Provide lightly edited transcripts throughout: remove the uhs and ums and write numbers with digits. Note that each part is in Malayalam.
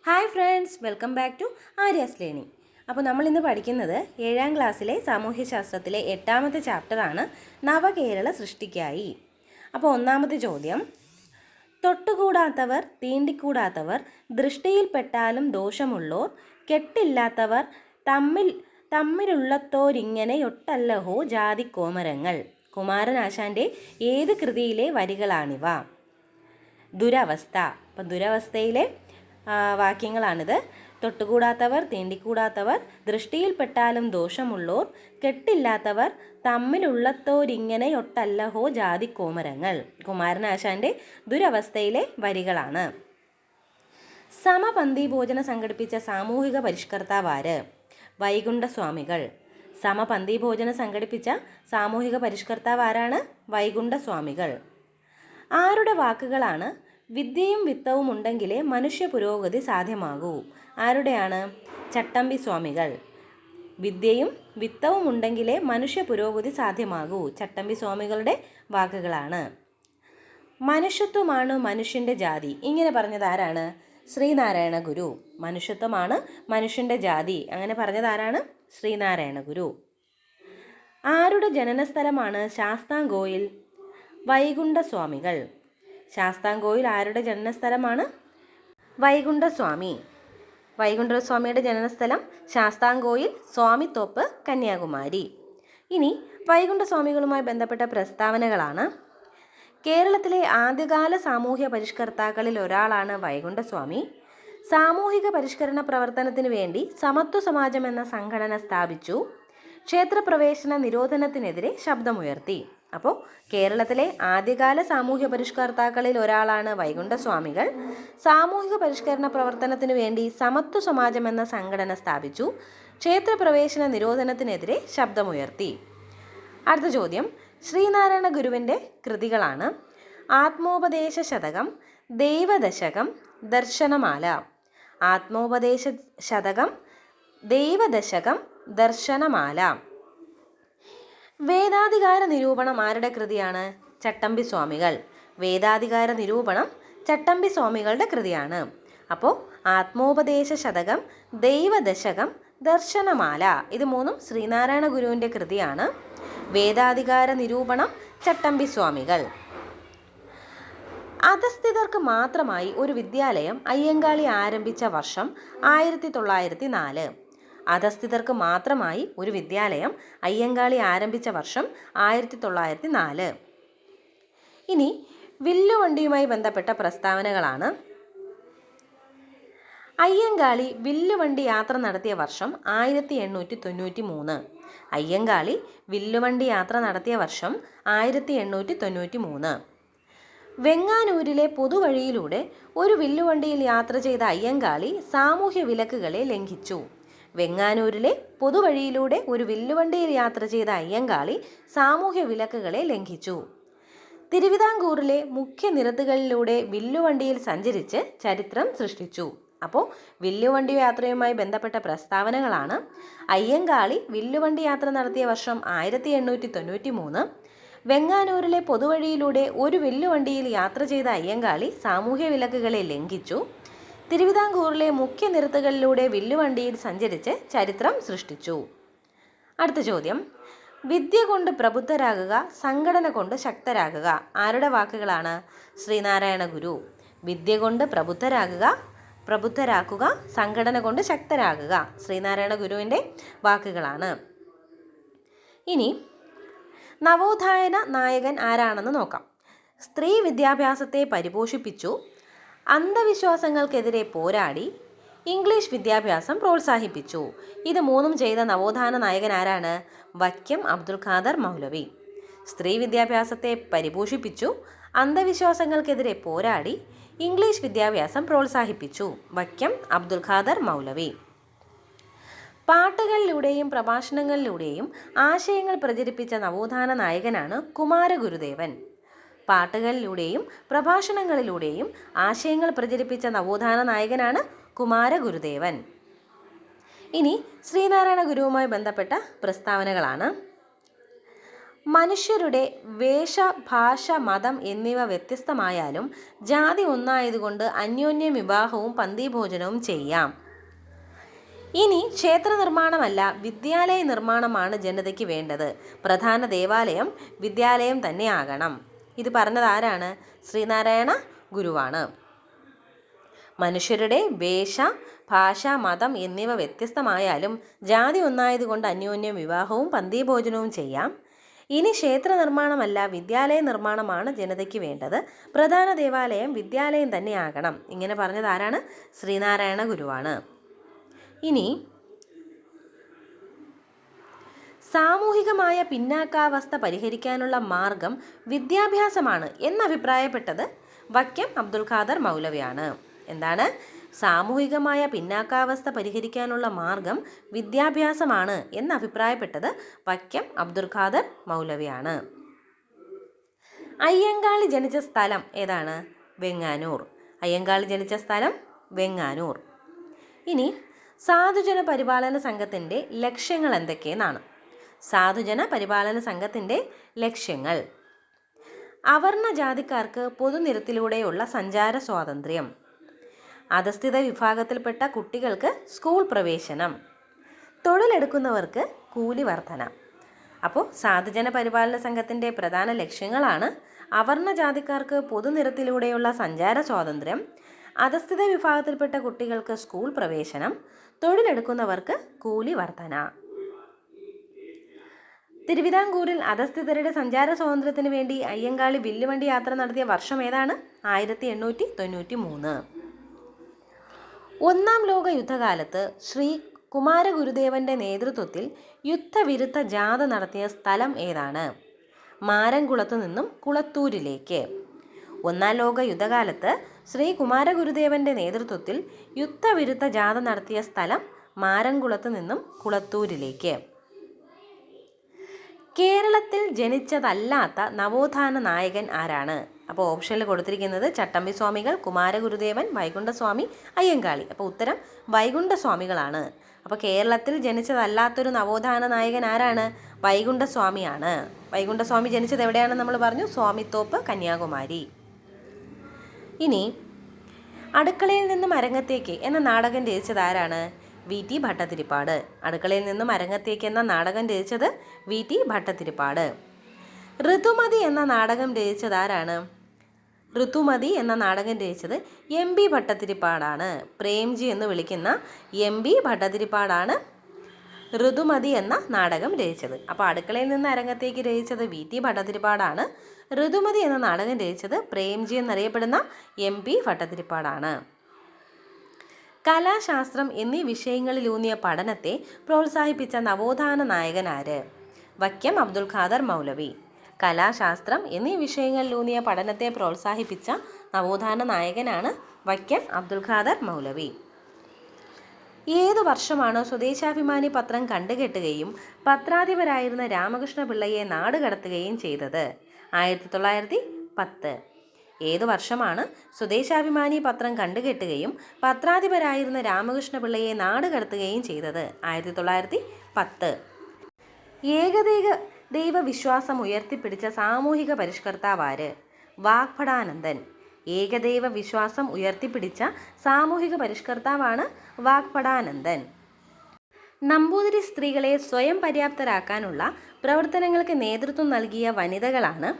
Hi friends, welcome back to Arya's learning. അപ്പോൾ നമ്മളിന്ന് പഠിക്കുന്നത് 7ാം ക്ലാസ്സിലെ സാമൂഹ്യശാസ്ത്രത്തിലെ 8ാമത്തെ ചാപ്റ്ററാണ് നവകേരള സൃഷ്ടിക്കായി. അപ്പോൾ ഒന്നാമത്തെ ചോദ്യം, തൊട്ടുകൂടാത്തവർ, തീണ്ടിക്കൂടാത്തവർ, ദൃഷ്ടിയിൽപ്പെട്ടാലും ദോഷമുള്ളോർ, കെട്ടില്ലാത്തവർ, തമ്മിലുള്ളത്തോരിങ്ങനെയൊട്ടല്ലഹോ ജാതിക്കോമരങ്ങൾ. കുമാരനാശാൻ്റെ ഏത് കൃതിയിലെ വരികളാണിവ? ദുരവസ്ഥ. അപ്പം ദുരവസ്ഥയിലെ വാക്യങ്ങളാണിത്. തൊട്ടുകൂടാത്തവർ, തീണ്ടിക്കൂടാത്തവർ, ദൃഷ്ടിയിൽപ്പെട്ടാലും ദോഷമുള്ളോർ, കെട്ടില്ലാത്തവർ, തമ്മിലുള്ളത്തോരിങ്ങനെയൊട്ടല്ലഹോ ജാതിക്കോമരങ്ങൾ. കുമാരനാശാൻ്റെ ദുരവസ്ഥയിലെ വരികളാണ്. സമപന്തി ഭോജനം സംഘടിപ്പിച്ച സാമൂഹിക പരിഷ്കർത്താവാര്? വൈകുണ്ഠസ്വാമികൾ. സമപന്തി ഭോജനം സംഘടിപ്പിച്ച സാമൂഹിക പരിഷ്കർത്താവ് ആരാണ്? വൈകുണ്ഠസ്വാമികൾ. ആരുടെ വാക്കുകളാണ് വിദ്യയും വിത്തവും ഉണ്ടെങ്കിലേ മനുഷ്യ പുരോഗതി സാധ്യമാകൂ? ആരുടെയാണ്? ചട്ടമ്പി സ്വാമികൾ. വിദ്യയും വിത്തവും ഉണ്ടെങ്കിലേ മനുഷ്യ പുരോഗതി സാധ്യമാകൂ, ചട്ടമ്പി സ്വാമികളുടെ വാക്കുകളാണ്. മനുഷ്യത്വമാണ് മനുഷ്യൻ്റെ ജാതി, ഇങ്ങനെ പറഞ്ഞത് ആരാണ്? ശ്രീനാരായണ ഗുരു. മനുഷ്യത്വമാണ് മനുഷ്യൻ്റെ ജാതി, അങ്ങനെ പറഞ്ഞത് ആരാണ്? ശ്രീനാരായണ ഗുരു. ആരുടെ ജനനസ്ഥലമാണ് ശാസ്താംകോയിൽ? വൈകുണ്ഠസ്വാമികൾ. ശാസ്താംകോയിൽ ആരുടെ ജനനസ്ഥലമാണ്? വൈകുണ്ഠസ്വാമി. വൈകുണ്ഠസ്വാമിയുടെ ജനനസ്ഥലം ശാസ്താംകോയിൽ, സ്വാമിത്തോപ്പ്, കന്യാകുമാരി. ഇനി വൈകുണ്ഠസ്വാമികളുമായി ബന്ധപ്പെട്ട പ്രസ്താവനകളാണ്. കേരളത്തിലെ ആദ്യകാല സാമൂഹ്യ പരിഷ്കർത്താക്കളിൽ ഒരാളാണ് വൈകുണ്ഠസ്വാമി. സാമൂഹിക പരിഷ്കരണ പ്രവർത്തനത്തിന് വേണ്ടി സമത്വ സമാജം എന്ന സംഘടന സ്ഥാപിച്ചു. ക്ഷേത്രപ്രവേശന നിരോധനത്തിനെതിരെ ശബ്ദമുയർത്തി. അപ്പോൾ കേരളത്തിലെ ആദ്യകാല സാമൂഹ്യ പരിഷ്കർത്താക്കളിൽ ഒരാളാണ് വൈകുണ്ഠസ്വാമികൾ. സാമൂഹിക പരിഷ്കരണ പ്രവർത്തനത്തിന് വേണ്ടി സമത്വ സമാജം എന്ന സംഘടന സ്ഥാപിച്ചു. ക്ഷേത്രപ്രവേശന നിരോധനത്തിനെതിരെ ശബ്ദമുയർത്തി. അടുത്ത ചോദ്യം, ശ്രീനാരായണ ഗുരുവിൻ്റെ കൃതികളാണ്. ആത്മോപദേശ ശതകം, ദൈവദശകം, ദർശനമാല. ആത്മോപദേശ ശതകം, ദൈവദശകം, ദർശനമാല. വേദാധികാര നിരൂപണം ആരുടെ കൃതിയാണ്? ചട്ടമ്പി സ്വാമികൾ. വേദാധികാര നിരൂപണം ചട്ടമ്പി സ്വാമികളുടെ കൃതിയാണ്. അപ്പോൾ ആത്മോപദേശ ശതകം, ദൈവദശകം, ദർശനമാല, ഇത് മൂന്നും ശ്രീനാരായണ ഗുരുവിൻ്റെ കൃതിയാണ്. വേദാധികാര നിരൂപണം ചട്ടമ്പി സ്വാമികൾ. അധസ്ഥിതർക്ക് മാത്രമായി ഒരു വിദ്യാലയം അയ്യങ്കാളി ആരംഭിച്ച വർഷം 1904. അധസ്ഥിതർക്ക് മാത്രമായി ഒരു വിദ്യാലയം അയ്യങ്കാളി ആരംഭിച്ച വർഷം 1904. ഇനി വില്ലുവണ്ടിയുമായി ബന്ധപ്പെട്ട പ്രസ്താവനകളാണ്. അയ്യങ്കാളി വില്ലുവണ്ടി യാത്ര നടത്തിയ വർഷം 1893. അയ്യങ്കാളി വില്ലുവണ്ടി യാത്ര നടത്തിയ വർഷം 1893. വെങ്ങാനൂരിലെ പൊതുവഴിയിലൂടെ ഒരു വില്ലുവണ്ടിയിൽ യാത്ര ചെയ്ത അയ്യങ്കാളി സാമൂഹ്യ വിലക്കുകളെ ലംഘിച്ചു. വെങ്ങാനൂരിലെ പൊതുവഴിയിലൂടെ ഒരു വില്ലുവണ്ടിയിൽ യാത്ര ചെയ്ത അയ്യങ്കാളി സാമൂഹ്യ വിലക്കുകളെ ലംഘിച്ചു. തിരുവിതാംകൂറിലെ മുഖ്യ നിരത്തുകളിലൂടെ വില്ലുവണ്ടിയിൽ സഞ്ചരിച്ച് ചരിത്രം സൃഷ്ടിച്ചു. അപ്പോൾ വില്ലുവണ്ടി യാത്രയുമായി ബന്ധപ്പെട്ട പ്രസ്താവനകളാണ്. അയ്യങ്കാളി വില്ലുവണ്ടി യാത്ര നടത്തിയ വർഷം 1893. വെങ്ങാനൂരിലെ പൊതുവഴിയിലൂടെ ഒരു വില്ലുവണ്ടിയിൽ യാത്ര ചെയ്ത അയ്യങ്കാളി സാമൂഹ്യ വിലക്കുകളെ ലംഘിച്ചു. തിരുവിതാംകൂറിലെ മുഖ്യ നിരത്തുകളിലൂടെ വില്ലുവണ്ടിയിൽ സഞ്ചരിച്ച് ചരിത്രം സൃഷ്ടിച്ചു. അടുത്ത ചോദ്യം, വിദ്യ കൊണ്ട് പ്രബുദ്ധരാകുക, സംഘടന കൊണ്ട് ശക്തരാകുക. ആരുടെ വാക്കുകളാണ്? ശ്രീനാരായണ ഗുരു. വിദ്യ കൊണ്ട് പ്രബുദ്ധരാക്കുക, സംഘടന കൊണ്ട് ശക്തരാകുക, ശ്രീനാരായണ ഗുരുവിൻ്റെ വാക്കുകളാണ്. ഇനി നവോത്ഥാന നായകൻ ആരാണെന്ന് നോക്കാം. സ്ത്രീ വിദ്യാഭ്യാസത്തെ പരിപോഷിപ്പിച്ചു, അന്ധവിശ്വാസങ്ങൾക്കെതിരെ പോരാടി, ഇംഗ്ലീഷ് വിദ്യാഭ്യാസം പ്രോത്സാഹിപ്പിച്ചു. ഇത് മൂന്നും ചെയ്ത നവോത്ഥാന നായകൻ ആരാണ്? വൈക്കം അബ്ദുൽ ഖാദർ മൗലവി. സ്ത്രീ വിദ്യാഭ്യാസത്തെ പരിപോഷിപ്പിച്ചു, അന്ധവിശ്വാസങ്ങൾക്കെതിരെ പോരാടി, ഇംഗ്ലീഷ് വിദ്യാഭ്യാസം പ്രോത്സാഹിപ്പിച്ചു. വൈക്കം അബ്ദുൽ ഖാദർ മൗലവി. പാട്ടുകളിലൂടെയും പ്രഭാഷണങ്ങളിലൂടെയും ആശയങ്ങൾ പ്രചരിപ്പിച്ച നവോത്ഥാന നായകനാണ് കുമാരഗുരുദേവൻ. പാട്ടുകളിലൂടെയും പ്രഭാഷണങ്ങളിലൂടെയും ആശയങ്ങൾ പ്രചരിപ്പിച്ച നവോത്ഥാന നായകനാണ് കുമാരഗുരുദേവൻ. ഇനി ശ്രീനാരായണ ഗുരുവുമായി ബന്ധപ്പെട്ട പ്രസ്താവനകളാണ്. മനുഷ്യരുടെ വേഷ, ഭാഷ, മതം എന്നിവ വ്യത്യസ്തമായാലും ജാതി ഒന്നായതുകൊണ്ട് അന്യോന്യം വിവാഹവും പന്തിഭോജനവും ചെയ്യാം. ഇനി ക്ഷേത്ര നിർമ്മാണമല്ല, വിദ്യാലയ നിർമ്മാണമാണ് ജനതയ്ക്ക് വേണ്ടത്. പ്രധാന ദേവാലയം വിദ്യാലയം തന്നെയാകണം. ഇത് പറഞ്ഞത് ആരാണ്? ശ്രീനാരായണ ഗുരുവാണ്. മനുഷ്യരുടെ വേഷ, ഭാഷ, മതം എന്നിവ വ്യത്യസ്തമായാലും ജാതി ഒന്നായതുകൊണ്ട് അന്യോന്യം വിവാഹവും പന്തിഭോജനവും ചെയ്യാം. ഇനി ക്ഷേത്ര നിർമ്മാണമല്ല, വിദ്യാലയ നിർമ്മാണമാണ് ജനതയ്ക്ക് വേണ്ടത്. പ്രധാന ദേവാലയം വിദ്യാലയം തന്നെയാകണം. ഇങ്ങനെ പറഞ്ഞത് ആരാണ്? ശ്രീനാരായണ ഗുരുവാണ്. ഇനി സാമൂഹികമായ പിന്നാക്കാവസ്ഥ പരിഹരിക്കാനുള്ള മാർഗം വിദ്യാഭ്യാസമാണ് എന്നഭിപ്രായപ്പെട്ടത് വക്കം അബ്ദുൽ ഖാദർ മൗലവിയാണ്. എന്താണ്? സാമൂഹികമായ പിന്നാക്കാവസ്ഥ പരിഹരിക്കാനുള്ള മാർഗം വിദ്യാഭ്യാസമാണ് എന്നഭിപ്രായപ്പെട്ടത് വക്കം അബ്ദുൽ ഖാദർ മൗലവിയാണ്. അയ്യങ്കാളി ജനിച്ച സ്ഥലം ഏതാണ്? വെങ്ങാനൂർ. അയ്യങ്കാളി ജനിച്ച സ്ഥലം വെങ്ങാനൂർ. ഇനി സാധുജന പരിപാലന സംഘത്തിൻ്റെ ലക്ഷ്യങ്ങൾ എന്തൊക്കെയെന്നാണ്. സാധുജന പരിപാലന സംഘത്തിൻ്റെ ലക്ഷ്യങ്ങൾ: അവർണ ജാതിക്കാർക്ക് പൊതുനിരത്തിലൂടെയുള്ള സഞ്ചാര സ്വാതന്ത്ര്യം, അധസ്ഥിത വിഭാഗത്തിൽപ്പെട്ട കുട്ടികൾക്ക് സ്കൂൾ പ്രവേശനം, തൊഴിലെടുക്കുന്നവർക്ക് കൂലി വർധന. അപ്പോൾ സാധുജന പരിപാലന സംഘത്തിൻ്റെ പ്രധാന ലക്ഷ്യങ്ങളാണ് അവർണ ജാതിക്കാർക്ക് പൊതുനിരത്തിലൂടെയുള്ള സഞ്ചാര സ്വാതന്ത്ര്യം, അധസ്ഥിത വിഭാഗത്തിൽപ്പെട്ട കുട്ടികൾക്ക് സ്കൂൾ പ്രവേശനം, തൊഴിലെടുക്കുന്നവർക്ക് കൂലി വർധന. തിരുവിതാംകൂറിൽ അധസ്ഥിതരുടെ സഞ്ചാര സ്വാതന്ത്ര്യത്തിന് വേണ്ടി അയ്യങ്കാളി വില്ലുവണ്ടി യാത്ര നടത്തിയ വർഷം ഏതാണ്? 1893. ഒന്നാം ലോക യുദ്ധകാലത്ത് ശ്രീ കുമാരഗുരുദേവന്റെ നേതൃത്വത്തിൽ യുദ്ധവിരുദ്ധ ജാഥ നടത്തിയ സ്ഥലം ഏതാണ്? മാരംകുളത്തു നിന്നും കുളത്തൂരിലേക്ക്. ഒന്നാം ലോക യുദ്ധകാലത്ത് ശ്രീ കുമാരഗുരുദേവന്റെ നേതൃത്വത്തിൽ യുദ്ധവിരുദ്ധ ജാഥ നടത്തിയ സ്ഥലം മാരംകുളത്തു നിന്നും കുളത്തൂരിലേക്ക്. കേരളത്തിൽ ജനിച്ചതല്ലാത്ത നവോത്ഥാന നായകൻ ആരാണ്? അപ്പോൾ ഓപ്ഷനിൽ കൊടുത്തിരിക്കുന്നത് ചട്ടമ്പി സ്വാമികൾ, കുമാരഗുരുദേവൻ, വൈകുണ്ഠസ്വാമി, അയ്യങ്കാളി. അപ്പോൾ ഉത്തരം വൈകുണ്ഠസ്വാമികളാണ്. അപ്പോൾ കേരളത്തിൽ ജനിച്ചതല്ലാത്തൊരു നവോത്ഥാന നായകൻ ആരാണ്? വൈകുണ്ഠസ്വാമിയാണ്. വൈകുണ്ഠസ്വാമി ജനിച്ചത് എവിടെയാണെന്ന് നമ്മൾ പറഞ്ഞു? സ്വാമിത്തോപ്പ്, കന്യാകുമാരി. ഇനി അടുക്കളയിൽ നിന്നും അരങ്ങത്തേക്ക് എന്ന നാടകം രചിച്ചത് ആരാണ്? വി.ടി. ഭട്ടതിരിപ്പാട്. അടുക്കളയിൽ നിന്നും അരങ്ങത്തേക്ക് എന്ന നാടകം രചിച്ചത് വി.ടി. ഭട്ടതിരിപ്പാട്. ഋതുമതി എന്ന നാടകം രചിച്ചത് ആരാണ്? ഋതുമതി എന്ന നാടകം രചിച്ചത് എം.ബി. ഭട്ടതിരിപ്പാടാണ്. പ്രേംജി എന്ന് വിളിക്കുന്ന എം.ബി. ഭട്ടതിരിപ്പാടാണ് ഋതുമതി എന്ന നാടകം രചിച്ചത്. അപ്പോൾ അടുക്കളയിൽ നിന്ന് അരങ്ങത്തേക്ക് രചിച്ചത് വി.ടി. ഭട്ടതിരിപ്പാടാണ്. ഋതുമതി എന്ന നാടകം രചിച്ചത് പ്രേംജി എന്നറിയപ്പെടുന്ന എം.പി. ഭട്ടതിരിപ്പാടാണ്. കലാശാസ്ത്രം എന്നീ വിഷയങ്ങളിലൂന്നിയ പഠനത്തെ പ്രോത്സാഹിപ്പിച്ച നവോത്ഥാന നായകൻ ആര്? വക്കം അബ്ദുൽ ഖാദർ മൗലവി. കലാശാസ്ത്രം എന്നീ വിഷയങ്ങളിലൂന്നിയ പഠനത്തെ പ്രോത്സാഹിപ്പിച്ച നവോത്ഥാന നായകനാണ് വക്കം അബ്ദുൽ ഖാദർ മൗലവി. ഏതു വർഷമാണ് സ്വദേശാഭിമാനി പത്രം കണ്ടുകെട്ടുകയും പത്രാധിപരായിരുന്ന രാമകൃഷ്ണ പിള്ളയെ നാടുകടത്തുകയും ചെയ്തത്? 1910. ഏതു വർഷമാണ് സ്വദേശാഭിമാനി പത്രം കണ്ടുകെട്ടുകയും പത്രാധിപരായിരുന്ന രാമകൃഷ്ണ പിള്ളയെ നാടുകടത്തുകയും ചെയ്തത്? 1910. ഏകദൈവ വിശ്വാസം ഉയർത്തിപ്പിടിച്ച സാമൂഹിക പരിഷ്കർത്താവാര്? വാഗ്ഭടാനന്ദൻ. ഏകദൈവ വിശ്വാസം ഉയർത്തിപ്പിടിച്ച സാമൂഹിക പരിഷ്കർത്താവാണ് വാഗ്ഭടാനന്ദൻ. നമ്പൂതിരി സ്ത്രീകളെ സ്വയം പര്യാപ്തരാക്കാനുള്ള പ്രവർത്തനങ്ങൾക്ക് നേതൃത്വം നൽകിയ വനിതകളാണ്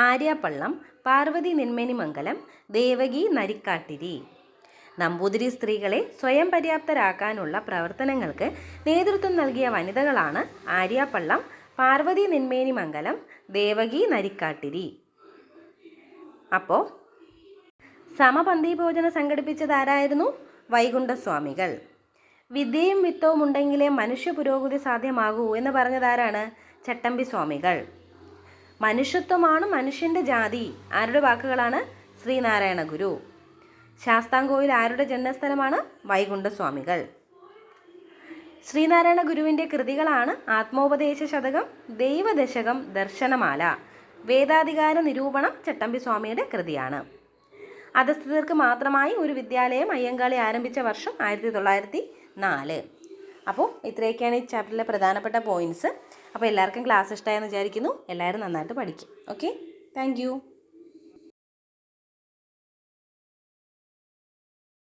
ആര്യപ്പള്ളം, പാർവതി നെന്മേനിമംഗലം, ദേവകി നരിക്കാട്ടിരി. നമ്പൂതിരി സ്ത്രീകളെ സ്വയം പര്യാപ്തരാക്കാനുള്ള പ്രവർത്തനങ്ങൾക്ക് നേതൃത്വം നൽകിയ വനിതകളാണ് ആര്യപ്പള്ളം, പാർവതി നെന്മേനിമംഗലം, ദേവകി നരിക്കാട്ടിരി. അപ്പോൾ സമപന്തി ഭോജനം സംഘടിപ്പിച്ചത് ആരായിരുന്നു? വൈകുണ്ഠസ്വാമികൾ. വിദ്യയും വിത്തവും ഉണ്ടെങ്കിലേ മനുഷ്യ പുരോഗതി സാധ്യമാകൂ എന്ന് പറഞ്ഞതാരാണ്? ചട്ടമ്പി സ്വാമികൾ. മനുഷ്യത്വമാണ് മനുഷ്യൻ്റെ ജാതി ആരുടെ വാക്കുകളാണ്? ശ്രീനാരായണ ഗുരു. ശാസ്താംകോയിൽ ആരുടെ ജന്മസ്ഥലമാണ്? വൈകുണ്ഠസ്വാമികൾ. ശ്രീനാരായണ ഗുരുവിൻ്റെ കൃതികളാണ് ആത്മോപദേശ ശതകം, ദൈവദശകം, ദർശനമാല. വേദാധികാര നിരൂപണം ചട്ടമ്പി സ്വാമിയുടെ കൃതിയാണ്. അധസ്ഥിതർക്ക് മാത്രമായി ഒരു വിദ്യാലയം അയ്യങ്കാളി ആരംഭിച്ച വർഷം 1904. അപ്പോൾ ഇത്രയൊക്കെയാണ് ഈ ചാപ്റ്ററിലെ പ്രധാനപ്പെട്ട പോയിൻറ്റ്സ്. അപ്പോൾ എല്ലാവർക്കും ക്ലാസ് ഇഷ്ടമായെന്ന് വിചാരിക്കുന്നു. എല്ലാവരും നന്നായിട്ട് പഠിക്കും. Okay, thank